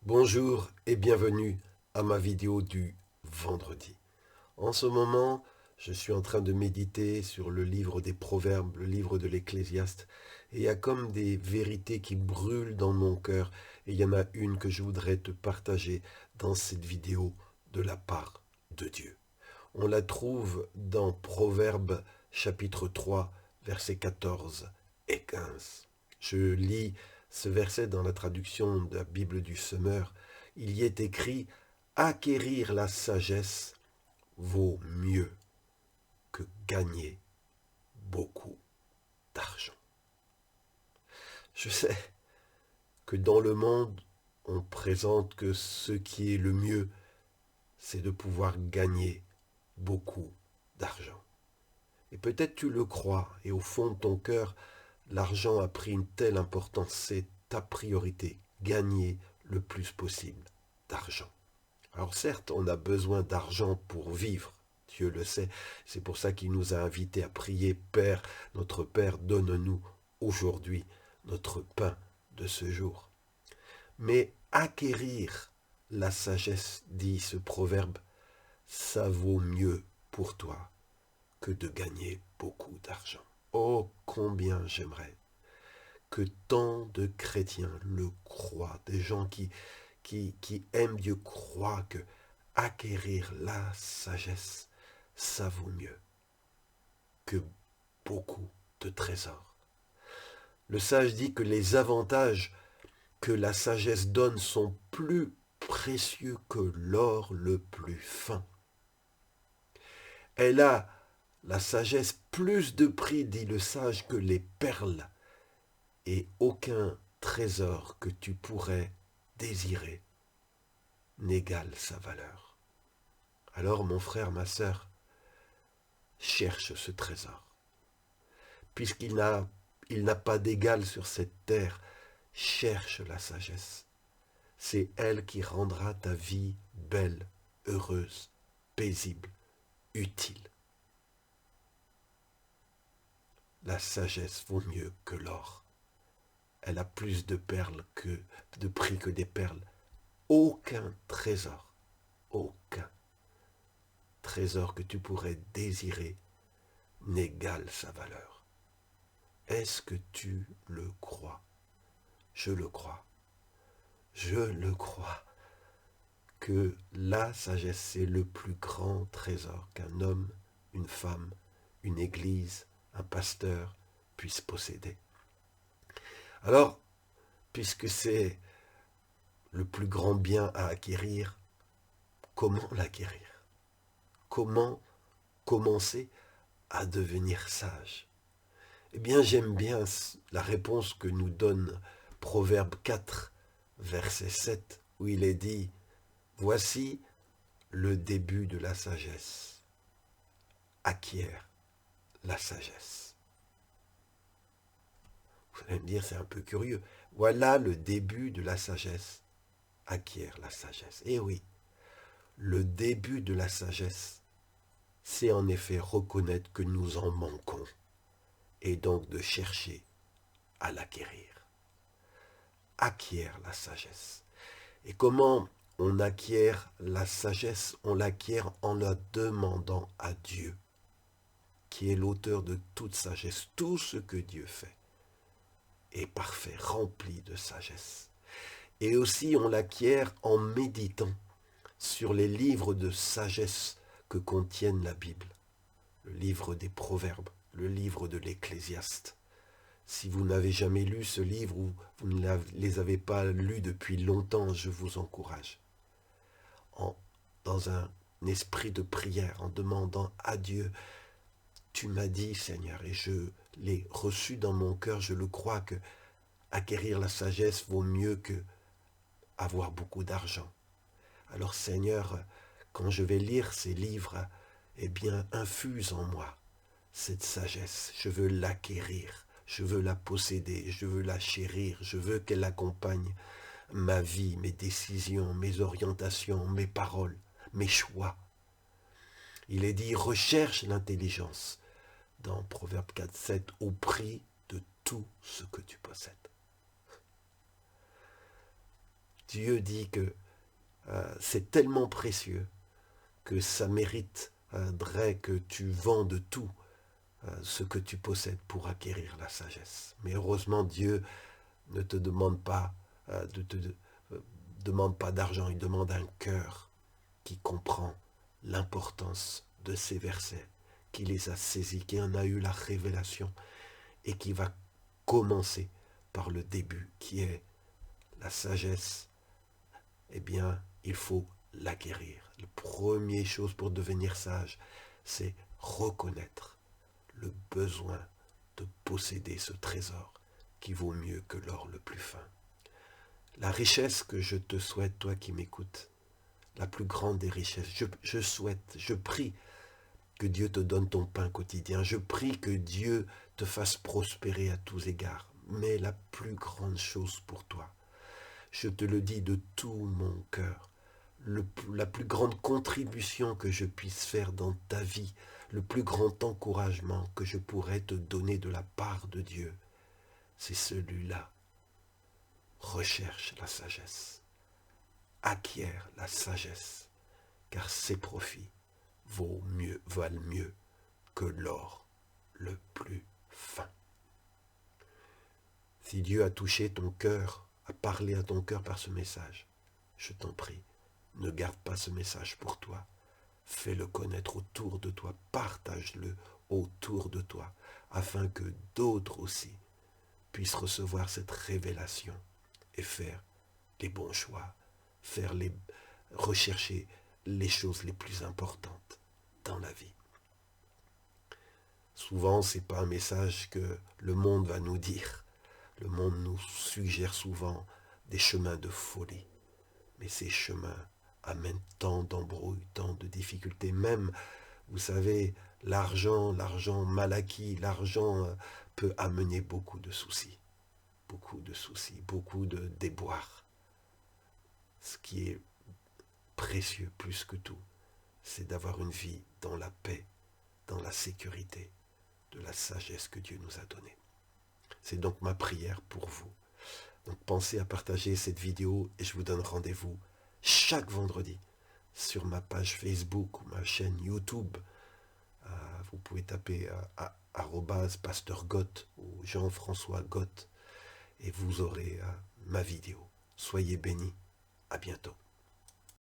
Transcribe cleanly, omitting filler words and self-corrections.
Bonjour et bienvenue à ma vidéo du vendredi. En ce moment, je suis en train de méditer sur le livre des Proverbes, le livre de l'Ecclésiaste, et il y a comme des vérités qui brûlent dans mon cœur, et il y en a une que je voudrais te partager dans cette vidéo de la part de Dieu. On la trouve dans Proverbes chapitre 3, versets 14 et 15. Je lis ce verset dans la traduction de la Bible du Semeur. Il y est écrit « Acquérir la sagesse vaut mieux que gagner beaucoup d'argent. » Je sais que dans le monde, on présente que ce qui est le mieux, c'est de pouvoir gagner beaucoup d'argent. Et peut-être tu le crois, et au fond de ton cœur, l'argent a pris une telle importance, c'est ta priorité, gagner le plus possible d'argent. Alors certes, on a besoin d'argent pour vivre, Dieu le sait, c'est pour ça qu'il nous a invités à prier, Père, notre Père, donne-nous aujourd'hui notre pain de ce jour. Mais acquérir la sagesse, dit ce proverbe, ça vaut mieux pour toi que de gagner beaucoup d'argent. Oh, combien j'aimerais que tant de chrétiens le croient, des gens qui aiment Dieu croient que acquérir la sagesse, ça vaut mieux que beaucoup de trésors. Le sage dit que les avantages que la sagesse donne sont plus précieux que l'or le plus fin. Elle a, la sagesse, plus de prix, dit le sage, que les perles, et aucun trésor que tu pourrais désirer n'égale sa valeur. Alors, mon frère, ma sœur, cherche ce trésor. Puisqu'il n'a pas d'égal sur cette terre, cherche la sagesse. C'est elle qui rendra ta vie belle, heureuse, paisible, utile. La sagesse vaut mieux que l'or. Elle a plus de perles de prix que des perles. Aucun trésor que tu pourrais désirer n'égale sa valeur. Est-ce que tu le crois? Je le crois. Je le crois que la sagesse, c'est le plus grand trésor qu'un homme, une femme, une église, un pasteur puisse posséder. Alors, puisque c'est le plus grand bien à acquérir, comment l'acquérir? Comment commencer à devenir sage? Eh bien, j'aime bien la réponse que nous donne Proverbe 4, verset 7, où il est dit « Voici le début de la sagesse. Acquiert la sagesse. » Vous allez me dire, c'est un peu curieux. Voilà le début de la sagesse. Acquiert la sagesse. Eh oui, le début de la sagesse, c'est en effet reconnaître que nous en manquons et donc de chercher à l'acquérir. Acquiert la sagesse. Et comment on acquiert la sagesse? On l'acquiert en la demandant à Dieu, qui est l'auteur de toute sagesse. Tout ce que Dieu fait est parfait, rempli de sagesse. Et aussi on l'acquiert en méditant sur les livres de sagesse que contiennent la Bible, le livre des Proverbes, le livre de l'Ecclésiaste. Si vous n'avez jamais lu ce livre ou vous ne les avez pas lus depuis longtemps, je vous encourage. Dans un esprit de prière, en demandant à Dieu, tu m'as dit, Seigneur, et je l'ai reçu dans mon cœur, je le crois, que acquérir la sagesse vaut mieux que avoir beaucoup d'argent. Alors, Seigneur, quand je vais lire ces livres, eh bien, infuse en moi cette sagesse. Je veux l'acquérir. Je veux la posséder, je veux la chérir, je veux qu'elle accompagne ma vie, mes décisions, mes orientations, mes paroles, mes choix. Il est dit, recherche l'intelligence dans Proverbe 4, 7, au prix de tout ce que tu possèdes. Dieu dit que c'est tellement précieux que ça mériterait que tu vendes tout ce que tu possèdes pour acquérir la sagesse. Mais heureusement, Dieu ne te demande pas demande pas d'argent, il demande un cœur qui comprend l'importance de ces versets, qui les a saisis, qui en a eu la révélation et qui va commencer par le début, qui est la sagesse. Eh bien, il faut l'acquérir. La première chose pour devenir sage, c'est reconnaître le besoin de posséder ce trésor qui vaut mieux que l'or le plus fin. La richesse que je te souhaite, toi qui m'écoutes, la plus grande des richesses, je prie que Dieu te donne ton pain quotidien, je prie que Dieu te fasse prospérer à tous égards, mais la plus grande chose pour toi, je te le dis de tout mon cœur, la plus grande contribution que je puisse faire dans ta vie, le plus grand encouragement que je pourrais te donner de la part de Dieu, c'est celui-là. Recherche la sagesse, acquiert la sagesse, car ses profits valent mieux que l'or le plus fin. Si Dieu a touché ton cœur, a parlé à ton cœur par ce message, je t'en prie, ne garde pas ce message pour toi. Fais-le connaître autour de toi, partage-le autour de toi, afin que d'autres aussi puissent recevoir cette révélation et faire les bons choix, rechercher les choses les plus importantes dans la vie. Souvent, ce n'est pas un message que le monde va nous dire. Le monde nous suggère souvent des chemins de folie. Mais ces chemins amènent tant d'embrouilles, tant de difficultés. Même, vous savez, l'argent mal acquis, l'argent peut amener beaucoup de soucis, beaucoup de déboires. Ce qui est précieux plus que tout, c'est d'avoir une vie dans la paix, dans la sécurité, de la sagesse que Dieu nous a donnée. C'est donc ma prière pour vous. Donc pensez à partager cette vidéo et je vous donne rendez-vous chaque vendredi sur ma page Facebook ou ma chaîne YouTube. Vous pouvez taper @pasteur Goth ou Jean-François Goth et vous aurez ma vidéo. Soyez bénis. À bientôt.